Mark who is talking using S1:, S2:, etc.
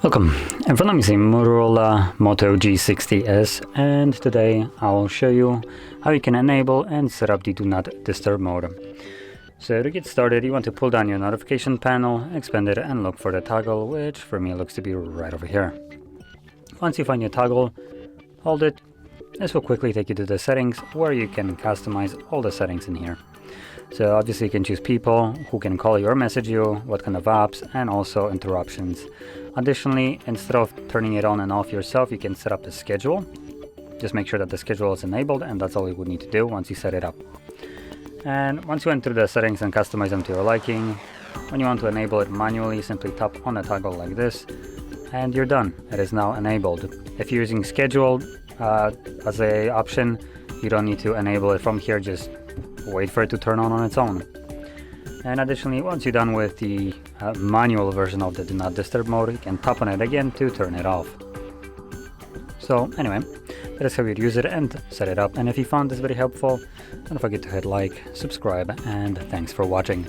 S1: Welcome, in front of me is a Motorola Moto G60s, and today I'll show you how you can enable and set up the Do Not Disturb mode. So to get started, you want to pull down your notification panel, expand it, and look for the toggle, which for me looks to be right over here. Once you find your toggle, hold it. This will quickly take you to the settings where you can customize all the settings in here. So obviously you can choose people who can call you or message you, what kind of apps, and also interruptions. Additionally, instead of turning it on and off yourself, you can set up the schedule. Just make sure that the schedule is enabled, and that's all you would need to do once you set it up. And once you enter the settings and customize them to your liking, when you want to enable it manually, simply tap on the toggle like this, and you're done. It is now enabled. If you're using schedule as an option, you don't need to enable it from here, just wait for it to turn on its own. And additionally, once you're done with the manual version of the Do Not Disturb mode, you can tap on it again to turn it off. So anyway, that is how you'd use it and set it up. And if you found this very helpful, don't forget to hit like, subscribe, and thanks for watching.